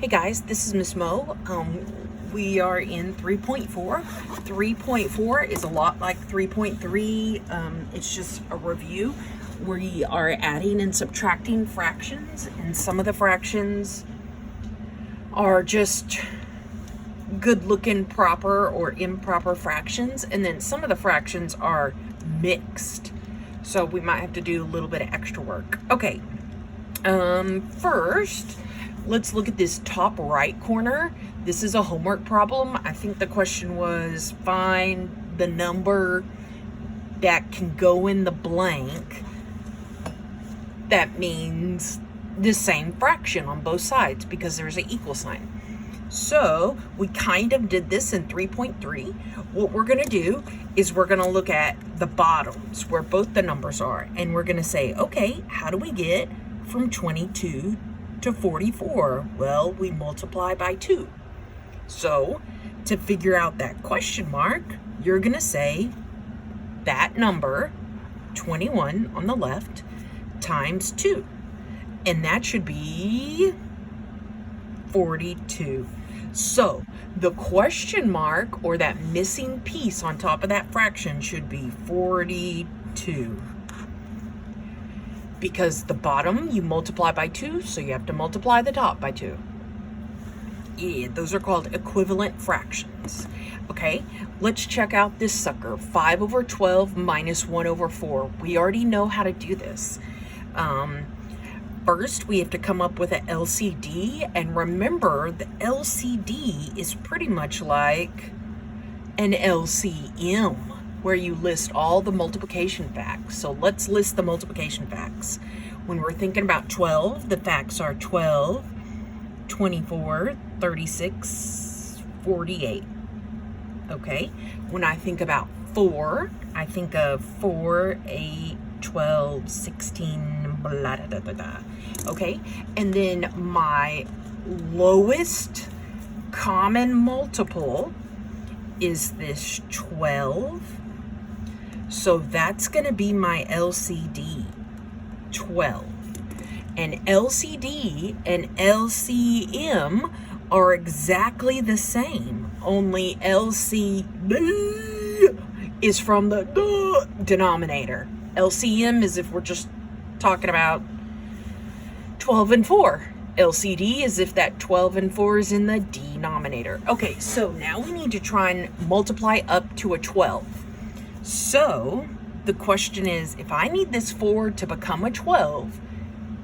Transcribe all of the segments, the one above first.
Hey guys, this is Miss Mo. We are in 3.4. 3.4 is a lot like 3.3. It's just a review. We are adding and subtracting fractions, and some of the fractions are just good looking proper or improper fractions, and then some of the fractions are mixed. So we might have to do a little bit of extra work. Okay, first, let's look at this top right corner. This is a homework problem. I think the question was find the number that can go in the blank that means the same fraction on both sides because there's an equal sign. So we kind of did this in 3.3. What we're going to do is we're going to look at the bottoms where both the numbers are, and we're going to say, okay, how do we get from 22 to 44? Well, we multiply by 2. So to figure out that question mark, you're going to say that number, 21 on the left, times 2. And that should be 42. So the question mark, or that missing piece on top of that fraction, should be 42. Because the bottom you multiply by 2, so you have to multiply the top by 2. Yeah, those are called equivalent fractions. Okay, let's check out this sucker. 5 over 12 minus 1 over 4. We already know how to do this. First, we have to come up with an LCD, and remember, the LCD is pretty much like an LCM, where you list all the multiplication facts. So let's list the multiplication facts. When we're thinking about 12, the facts are 12, 24, 36, 48. Okay, when I think about 4, I think of 4, 8, 12, 16, blah, blah, blah, blah. Okay, and then my lowest common multiple is this 12. So that's going to be my LCD, 12. And LCD and LCM are exactly the same, only LC is from the denominator. LCM is if we're just talking about 12 and 4. LCD is if that 12 and 4 is in the denominator. Okay, so now we need to try and multiply up to a 12. So the question is, if I need this 4 to become a 12,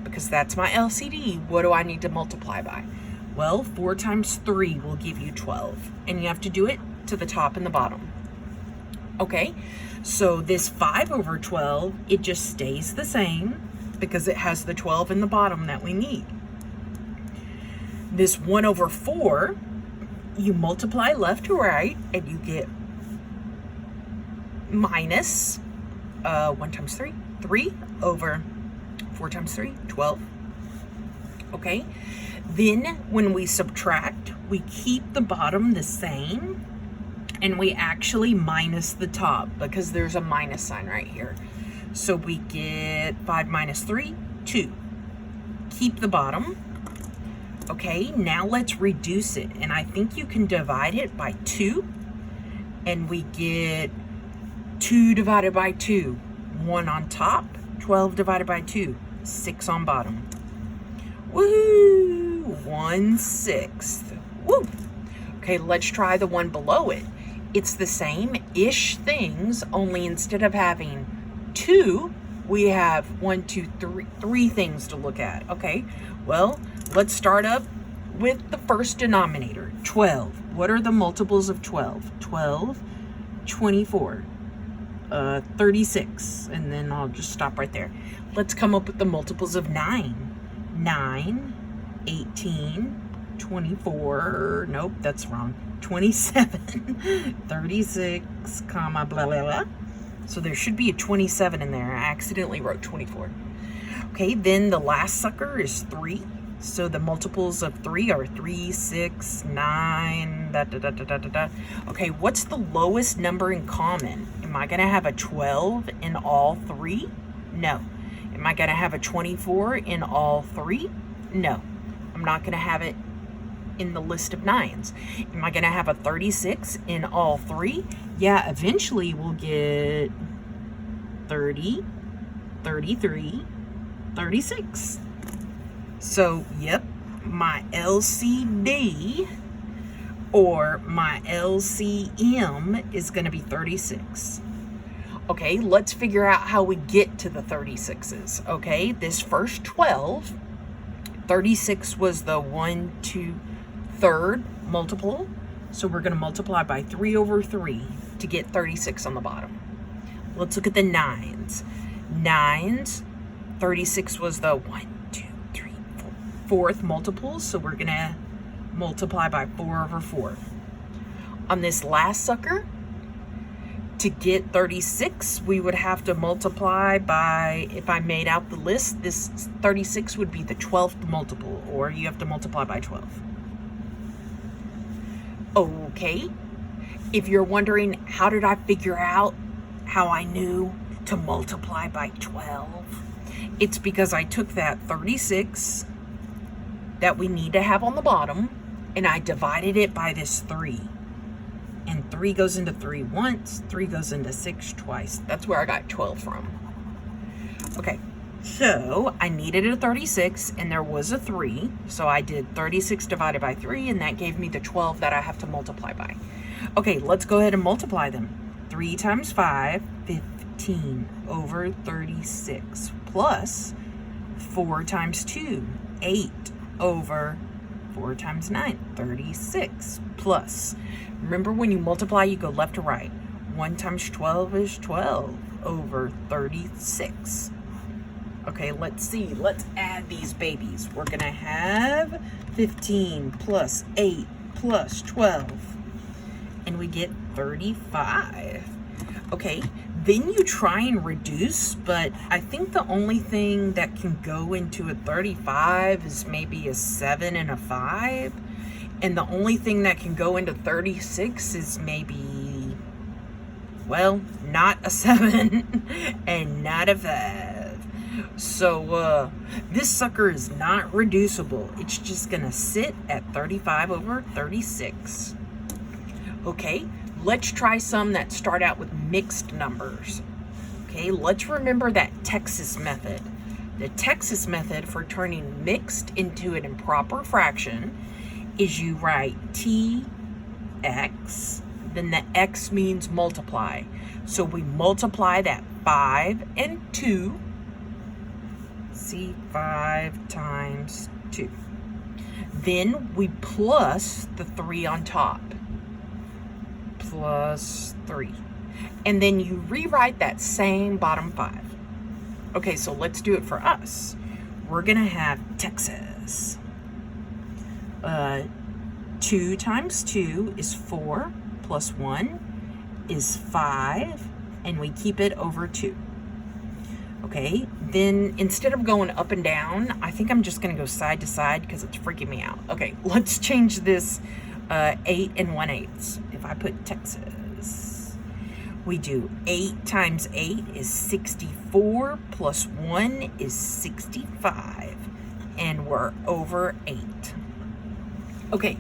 because that's my LCD, what do I need to multiply by? Well, 4 times 3 will give you 12, and you have to do it to the top and the bottom. Okay, so this 5 over 12, it just stays the same because it has the 12 in the bottom that we need. This 1 over 4, you multiply left to right, and you get minus 1 times 3, 3 over 4 times 3, 12. Okay, then when we subtract, we keep the bottom the same, and we actually minus the top because there's a minus sign right here. So we get 5 minus 3, 2. Keep the bottom. Okay, now let's reduce it. And I think you can divide it by 2. And we get 2 divided by 2. 1 on top, 12 divided by 2. 6 on bottom. Woohoo! 1/6. Woo! Okay, let's try the one below it. It's the same-ish things, only instead of having 2, we have 1, 2, 3 things to look at. Okay, well, let's start up with the first denominator, 12. What are the multiples of 12? 12, 24, 36, and then I'll just stop right there. Let's come up with the multiples of 9. 9, 18, 24, nope, that's wrong, 27, 36, comma, blah, blah, blah. So there should be a 27 in there. I accidentally wrote 24. Okay, then the last sucker is 3. So the multiples of 3 are 3, 6, 9, da, da, da, da, da, da. Okay, what's the lowest number in common? Am I going to have a 12 in all 3? No. Am I going to have a 24 in all 3? No. I'm not going to have it in the list of 9s. Am I going to have a 36 in all 3? Yeah, eventually we'll get 30, 33, 36. So, yep, my LCD or my LCM is going to be 36. Okay, let's figure out how we get to the 36s. Okay, this first 12, 36 was the 1, 2, 3rd multiple. So we're going to multiply by 3 over 3 to get 36 on the bottom. Let's look at the 9s. 9s, 36 was the 1, 2, 3, 4, 4th multiple. So we're going to multiply by 4 over 4. On this last sucker, to get 36, we would have to multiply by, if I made out the list, this 36 would be the 12th multiple, or you have to multiply by 12. Okay, if you're wondering, how did I figure out how I knew to multiply by 12? It's because I took that 36 that we need to have on the bottom, and I divided it by this 3. And 3 goes into 3 once, 3 goes into 6 twice. That's where I got 12 from. Okay, so I needed a 36 and there was a 3. So I did 36 divided by 3 and that gave me the 12 that I have to multiply by. Okay, let's go ahead and multiply them. 3 times 5, 15 over 36 plus 4 times 2, 8 over 4 times 9, 36 plus. Remember, when you multiply, you go left to right. 1 times 12 is 12 over 36. Okay, let's see. Let's add these babies. We're going to have 15 plus 8 plus 12. And we get 35. Okay, then you try and reduce, but I think the only thing that can go into a 35 is maybe a 7 and a 5. And the only thing that can go into 36 is maybe, well, not a 7 and not a 5. So this sucker is not reducible. It's just going to sit at 35 over 36. Okay, let's try some that start out with mixed numbers. Okay, let's remember that Texas method. The Texas method for turning mixed into an improper fraction is you write TX, then the X means multiply. So we multiply that 5 and 2. See, 5 times 2. Then we plus the 3 on top. Plus 3. And then you rewrite that same bottom 5. Okay, so let's do it for us. We're going to have Texas. 2 times 2 is 4, plus 1 is 5, and we keep it over 2. Okay, then instead of going up and down, I think I'm just going to go side to side because it's freaking me out. Okay, let's change this 8 and 1/8. If I put Texas, we do 8 times 8 is 64, plus 1 is 65, and we're over 8. Okay,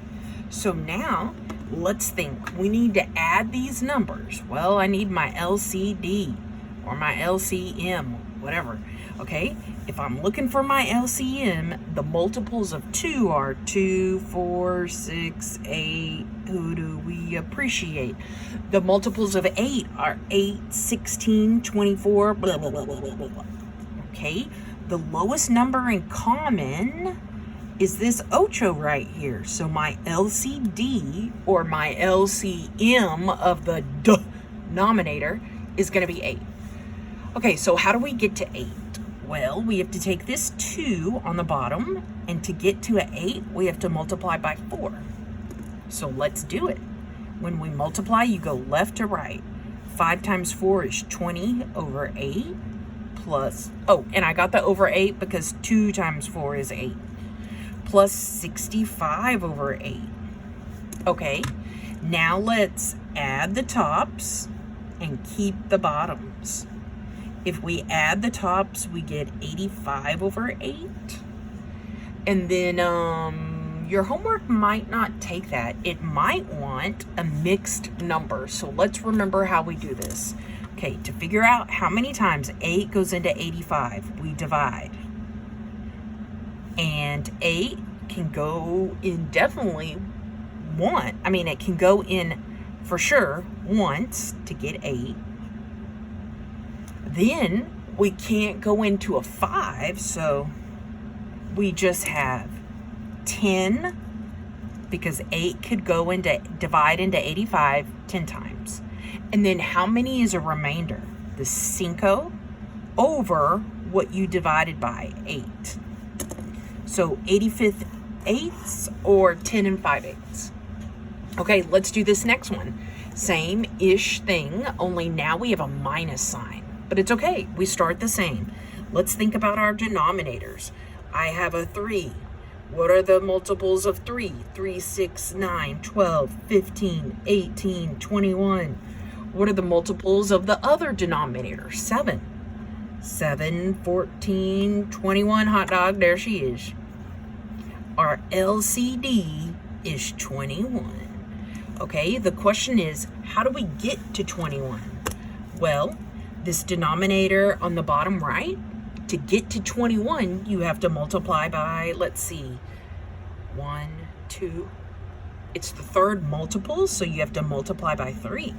so now let's think. We need to add these numbers. Well, I need my LCD or my LCM, whatever. Okay, if I'm looking for my LCM, the multiples of 2 are 2, 4, 6, 8. Who do we appreciate? The multiples of 8 are 8, 16, 24, blah, blah, blah, blah, blah, blah. Okay, the lowest number in common is this 8 right here. So my LCD or my LCM of the denominator is going to be 8. Okay, so how do we get to 8? Well, we have to take this 2 on the bottom, and to get to an 8, we have to multiply by 4. So let's do it. When we multiply, you go left to right. 5 times 4 is 20 over 8 plus, oh, and I got the over 8 because 2 times 4 is 8. Plus 65 over 8. Okay, now let's add the tops and keep the bottoms. If we add the tops, we get 85 over 8. And then your homework might not take that. It might want a mixed number. So let's remember how we do this. Okay, to figure out how many times 8 goes into 85, we divide. And 8 can go in definitely it can go in for sure once to get 8. Then we can't go into a 5, so we just have 10, because 8 could go into, divide into 85 10 times. And then how many is a remainder? The 5 over what you divided by, 8. So 85 eighths or 10 and 5/8. Okay, let's do this next one. Same-ish thing, only now we have a minus sign. But it's okay, we start the same. Let's think about our denominators. I have a 3. What are the multiples of 3? 3, 6, 9, 12, 15, 18, 21. What are the multiples of the other denominator? 7. 7, 14, 21, hot dog, there she is. Our LCD is 21. Okay, the question is, how do we get to 21? Well, this denominator on the bottom right, to get to 21, you have to multiply by, let's see, 1, 2. It's the third multiple, so you have to multiply by 3.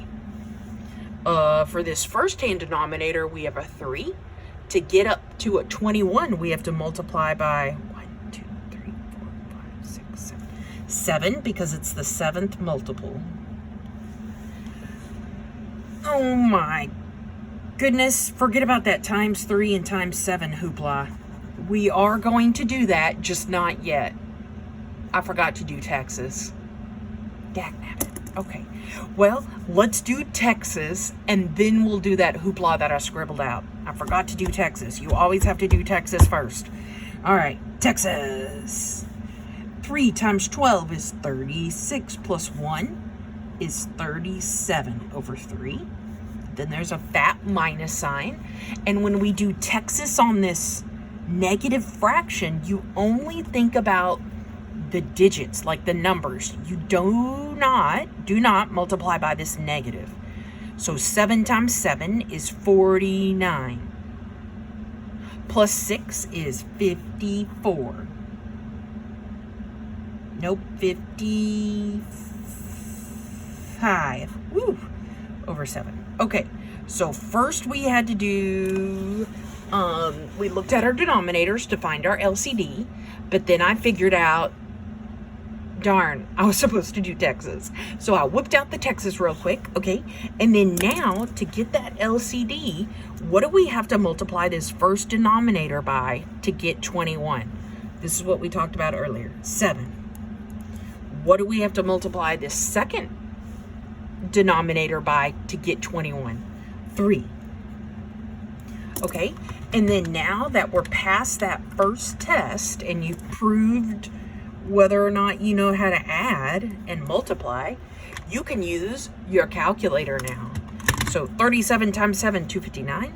For this first-hand denominator, we have a 3. To get up to a 21, we have to multiply by 1, 2, 3, 4, 5, 6, 7. 7, because it's the 7th multiple. Oh my goodness, forget about that times 3 and times 7 hoopla. We are going to do that, just not yet. I forgot to do Texas. Dagnabbit. Okay, well, let's do Texas, and then we'll do that hoopla that I scribbled out. I forgot to do Texas. You always have to do Texas first. All right, Texas. 3 times 12 is 36, plus 1 is 37 over 3. Then there's a fat minus sign. And when we do Texas on this negative fraction, you only think about the digits, like the numbers. You do not multiply by this negative. So 7 times 7 is 49. Plus 6 is 54. Nope, 55. Woo! Over 7. Okay, so first we had to do, we looked at our denominators to find our LCD, but then I figured out, darn, I was supposed to do Texas. So I whipped out the Texas real quick, okay? And then now, to get that LCD, what do we have to multiply this first denominator by to get 21? This is what we talked about earlier, 7. What do we have to multiply this second denominator by to get 21? 3. Okay, and then now that we're past that first test and you've proved whether or not you know how to add and multiply, you can use your calculator now. So 37 times 7, 259.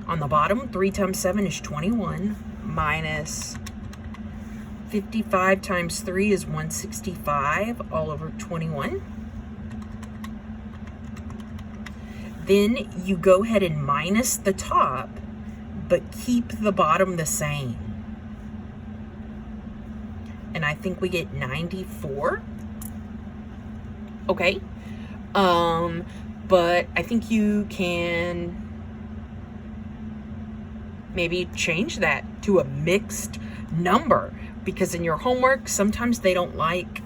On the bottom, 3 times 7 is 21, minus 55 times 3 is 165, all over 21. Then you go ahead and minus the top, but keep the bottom the same. And I think we get 94. Okay. But I think you can maybe change that to a mixed number, because in your homework, sometimes they don't like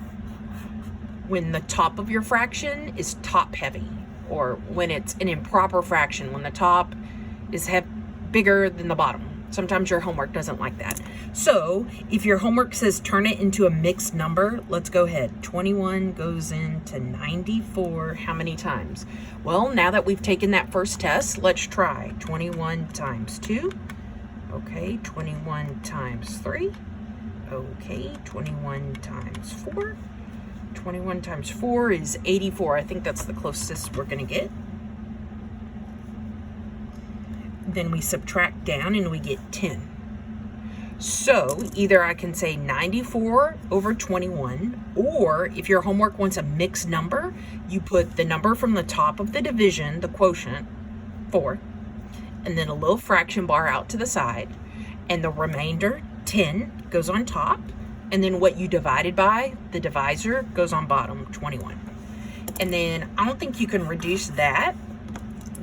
when the top of your fraction is top heavy, or when it's an improper fraction, when the top is bigger than the bottom. Sometimes your homework doesn't like that. So if your homework says turn it into a mixed number, let's go ahead. 21 goes into 94 how many times? Well, now that we've taken that first test, let's try 21 times 2. Okay, 21 times 3. Okay, 21 times 4. 21 times 4 is 84. I think that's the closest we're going to get. Then we subtract down and we get 10. So either I can say 94 over 21, or if your homework wants a mixed number, you put the number from the top of the division, the quotient, 4, and then a little fraction bar out to the side, and the remainder, 10, goes on top, and then what you divided by, the divisor, goes on bottom, 21. And then I don't think you can reduce that,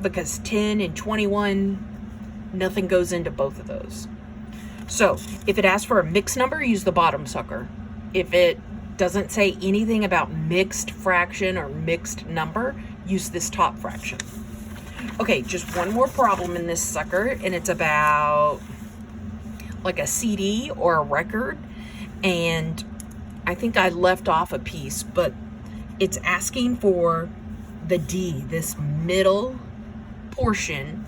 because 10 and 21, nothing goes into both of those. So if it asks for a mixed number, use the bottom sucker. If it doesn't say anything about mixed fraction or mixed number, use this top fraction. Okay, just one more problem in this sucker, and it's about like a CD or a record. And I think I left off a piece, but it's asking for the D, this middle portion